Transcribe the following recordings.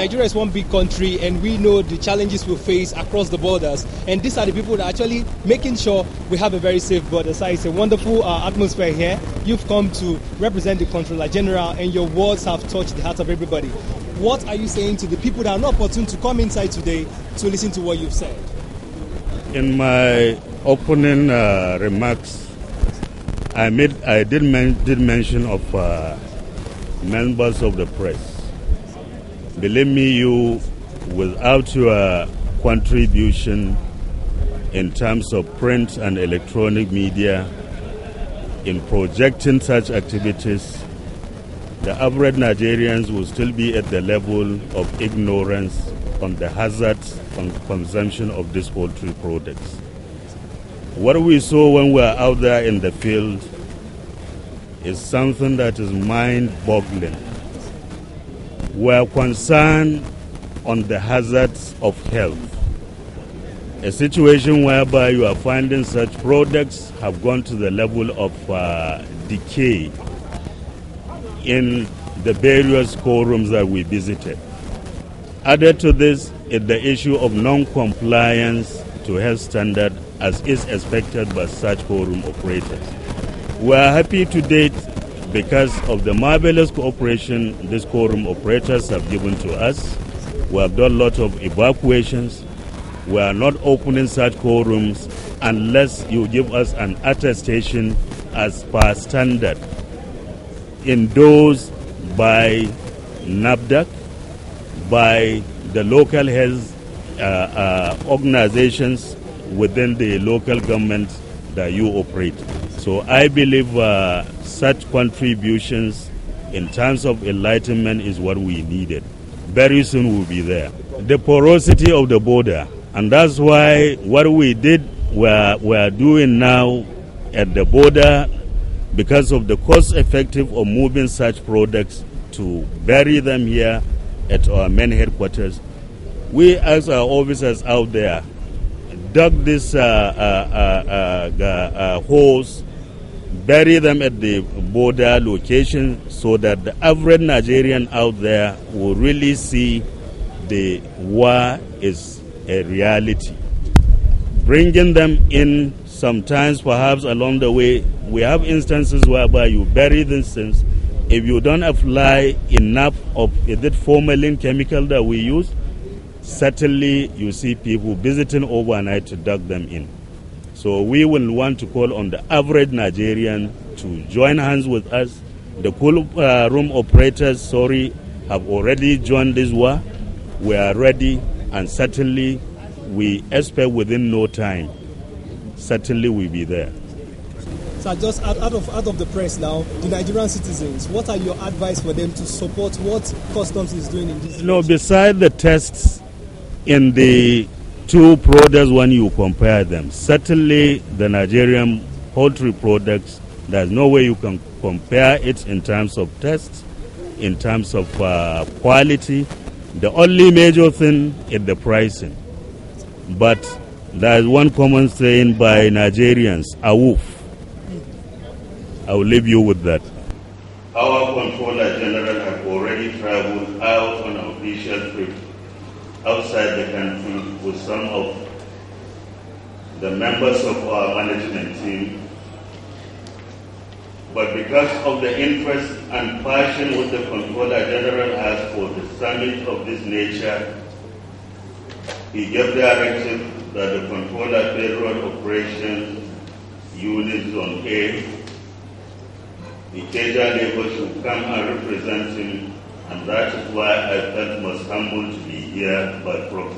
Nigeria is one big country, and we know the challenges we face across the borders. And these are the people that are actually making sure we have a very safe border. So it's a wonderful atmosphere here. You've come to represent the Controller General, and your words have touched the heart of everybody. What are you saying to the people that are not opportune to come inside today to listen to what you've said? In my opening remarks, I did mention of members of the press. Believe me, without your contribution in terms of print and electronic media in projecting such activities, the average Nigerians will still be at the level of ignorance on the hazards on consumption of these poultry products. What we saw when we were out there in the field is something that is mind-boggling. We are concerned on the hazards of health. A situation whereby you are finding such products have gone to the level of decay in the various co-rooms that we visited. Added to this is the issue of non-compliance to health standard as is expected by such co-room operators. We are happy to date because of the marvelous cooperation these co-room operators have given to us. We have done a lot of evacuations. We are not opening such co-rooms unless you give us an attestation as per standard, endorsed by NAFDAC, by the local health organizations within the local government that you operate. So I believe such contributions in terms of enlightenment is what we needed. Very soon we'll be there. The porosity of the border, and that's why what we did, we're doing now at the border, because of the cost effective of moving such products to bury them here at our main headquarters. We, as our officers out there, dug these holes, bury them at the border location so that the average Nigerian out there will really see the war is a reality. Bringing them in, sometimes perhaps along the way, we have instances whereby you bury these things. If you don't apply enough of the formalin chemical that we use, certainly you see people visiting overnight to dug them in. So we will want to call on the average Nigerian to join hands with us. The cool room operators, have already joined this war. We are ready, and certainly we expect within no time, certainly we'll be there. So just out of the press now, the Nigerian citizens, what are your advice for them to support what customs is doing in this? No, beside the tests in the two products when you compare them, certainly the Nigerian poultry products, there's no way you can compare it in terms of tests, in terms of quality. The only major thing is the pricing. But there's one common saying by Nigerians, a wolf. I will leave you with that. Our Controller General have already traveled out on an official trip outside the country with some of the members of our management team. But because of the interest and passion which the Controller General has for the summit of this nature, he gave directive that the Controller Federal Operations Unit Zone A, the Keja labor should come and represent him, and that is why I felt most humbled to be here by proxy.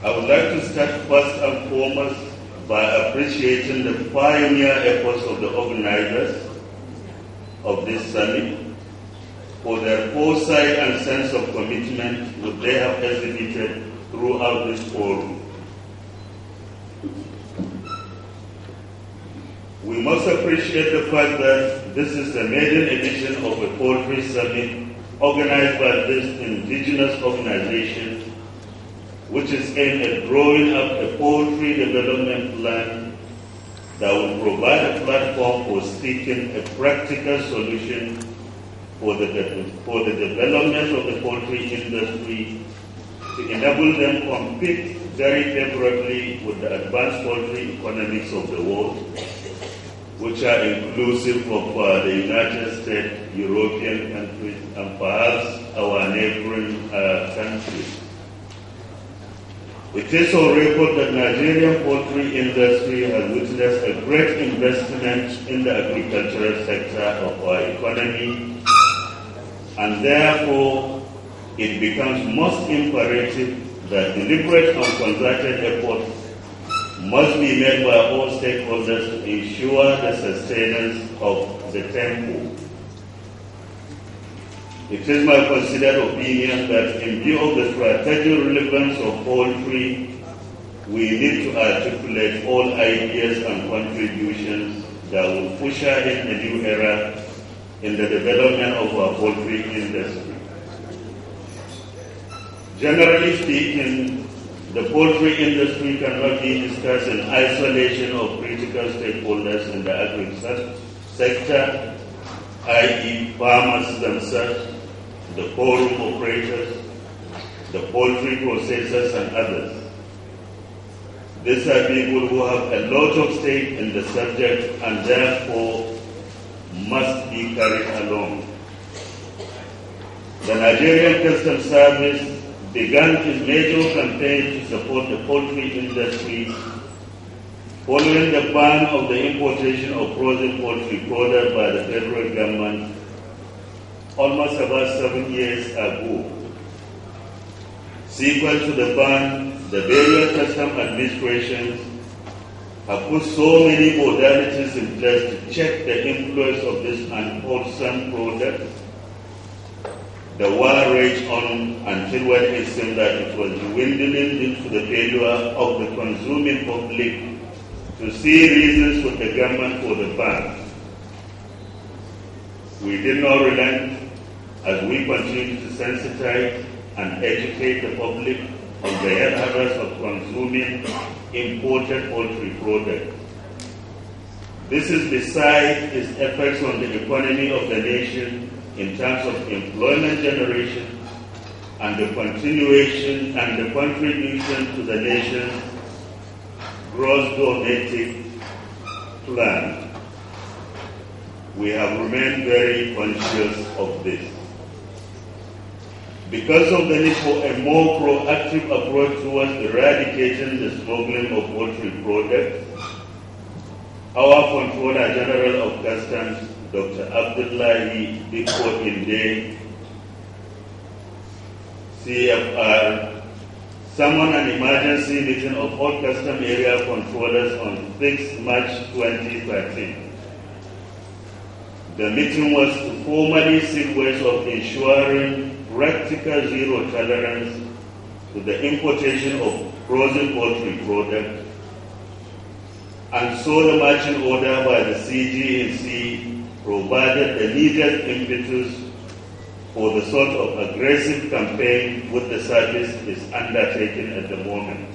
I would like to start first and foremost by appreciating the pioneer efforts of the organizers of this summit for their foresight and sense of commitment that they have exhibited throughout this forum. We must appreciate the fact that this is the maiden edition of a poultry summit organized by this indigenous organization, which is aimed at drawing up a poultry development plan that will provide a platform for seeking a practical solution for the development of the poultry industry to enable them compete very favorably with the advanced poultry economies of the world, which are inclusive of the United States, European countries, and perhaps our neighboring countries. It is on record that Nigerian poultry industry has witnessed a great investment in the agricultural sector of our economy, and therefore it becomes most imperative that deliberate and concerted effort must be made by all stakeholders to ensure the sustenance of the tempo. It is my considered opinion that in view of the strategic relevance of poultry, we need to articulate all ideas and contributions that will usher in a new era in the development of our poultry industry. Generally speaking, the poultry industry cannot be discussed in isolation of critical stakeholders in the agriculture sector, i.e. farmers themselves, the forum operators, the poultry processors, and others. These are people who have a lot of stake in the subject and therefore must be carried along. The Nigerian Customs Service began its major campaign to support the poultry industry following the ban of the importation of frozen poultry products by the federal government almost about 7 years ago. Sequel to the ban, the various custom administrations have put so many modalities in place to check the influence of this unwholesome product. The war raged on until when it seemed that it was dwindling into the failure of the consuming public to see reasons with the government for the ban. We did not relent as we continue to sensitize and educate the public on the health hazards of consuming imported poultry products. This is beside its effects on the economy of the nation in terms of employment generation and the continuation and the contribution to the nation's gross domestic plan. We have remained very conscious of this. Because of the need for a more proactive approach towards eradicating the smuggling of poultry products, our Controller General of Customs, Dr. Abdullahi Dikko Inde, CFR, summoned an emergency meeting of all custom area controllers on 6 March 2013. The meeting was to formally seek ways of ensuring practical zero tolerance to the importation of frozen poultry products, and so the marching order by the CGNC provided the needed impetus for the sort of aggressive campaign which the service is undertaking at the moment.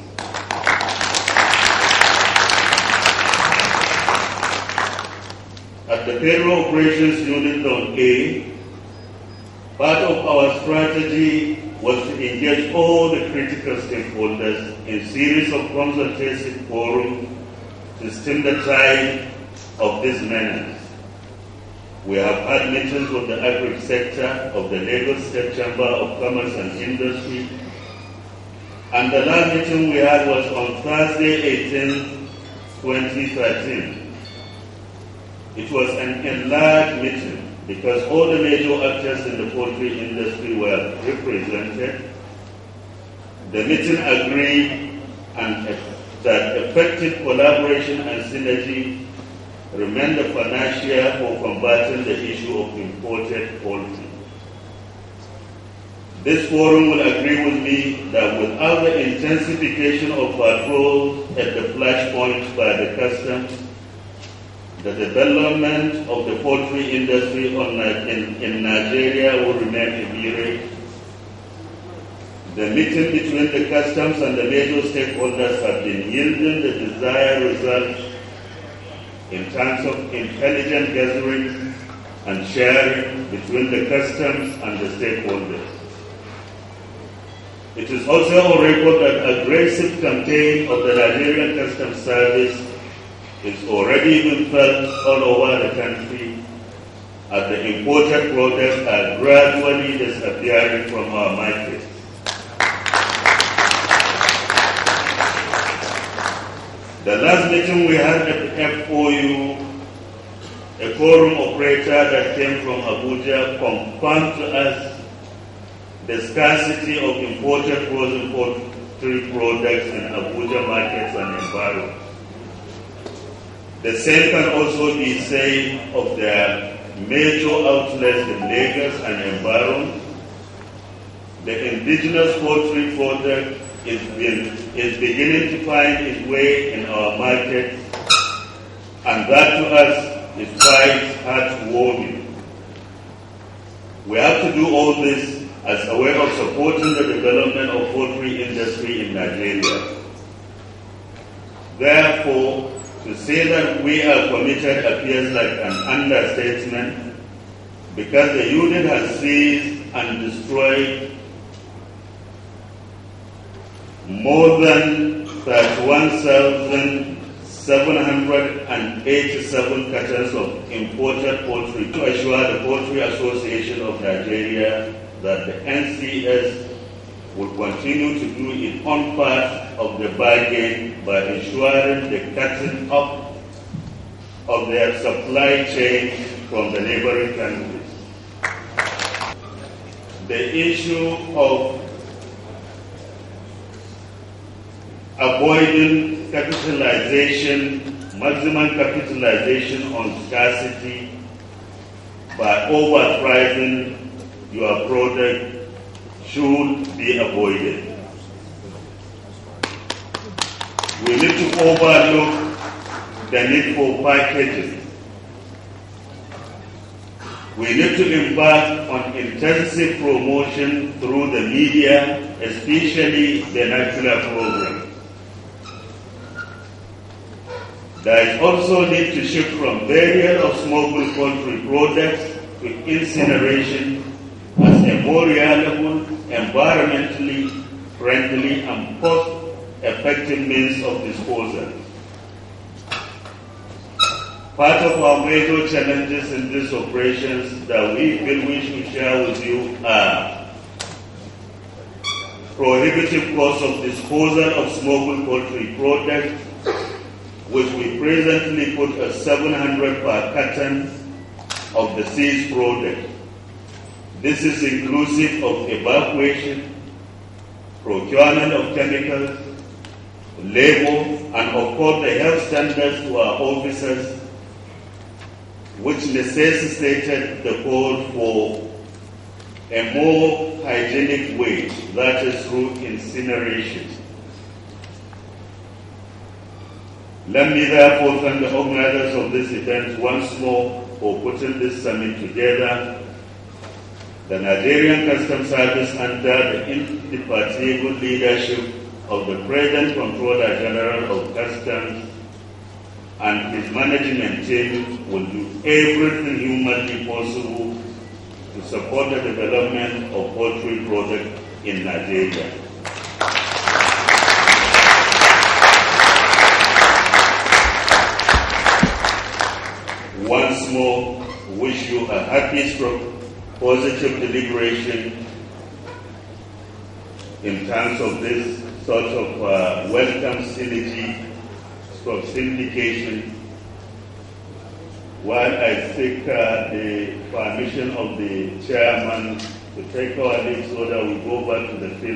At the Payroll Operations Unit Zone A, part of our strategy was to engage all the critical stakeholders in a series of consultative forums to stem the tide of this menace. We have had meetings with the agri sector of the Lagos State Chamber of Commerce and Industry, and the last meeting we had was on Thursday, 18, 2013. It was an enlarged meeting because all the major actors in the poultry industry were represented. The meeting agreed that effective collaboration and synergy remain the panacea for combating the issue of imported poultry. This forum will agree with me that without the intensification of patrols at the flashpoints by the customs, the development of the poultry industry in Nigeria will remain immediate. The meeting between the customs and the major stakeholders have been yielding the desired results, in terms of intelligent gathering and sharing between the customs and the stakeholders. It is also on record that aggressive campaign of the Nigerian Customs Service is already being felt all over the country as the imported products are gradually disappearing from our markets. The last meeting we had at the FOU, a forum operator that came from Abuja confirmed to us the scarcity of imported frozen poultry products in Abuja markets and environment. The same can also be said of their major outlets in Lagos and environment. The indigenous poultry product is beginning to find its way in our market, and that to us is quite heartwarming. We have to do all this as a way of supporting the development of poultry industry in Nigeria. Therefore, to say that we are committed appears like an understatement, because the unit has seized and destroyed more than 31,787 cartons of imported poultry to assure the Poultry Association of Nigeria that the NCS will continue to do its own part of the bargain by ensuring the cutting up of their supply chain from the neighboring countries. The issue of avoiding capitalization, maximum capitalization on scarcity by overpricing your product should be avoided. We need to overlook the need for packaging. We need to embark on intensive promotion through the media, especially the national program. There is also need to shift from barrier of smokable poultry products to incineration as a more reliable, environmentally friendly and cost-effective means of disposal. Part of our major challenges in these operations that we feel we should share with you are prohibitive cost of disposal of smokable poultry products, which we presently put at 700 per carton of the seized product. This is inclusive of evacuation, procurement of chemicals, labor, and of course the health standards to our officers, which necessitated the call for a more hygienic way, that is through incineration. Let me therefore thank the organizers of this event once more for putting this summit together. The Nigerian Customs Service, under the indefatigable leadership of the present Controller General of Customs and his management team, will do everything humanly possible to support the development of poultry products in Nigeria. Once more, wish you a happy stroke, positive deliberation in terms of this sort of welcome synergy, stroke syndication, while I seek the permission of the chairman to take our leave so that we go back to the field.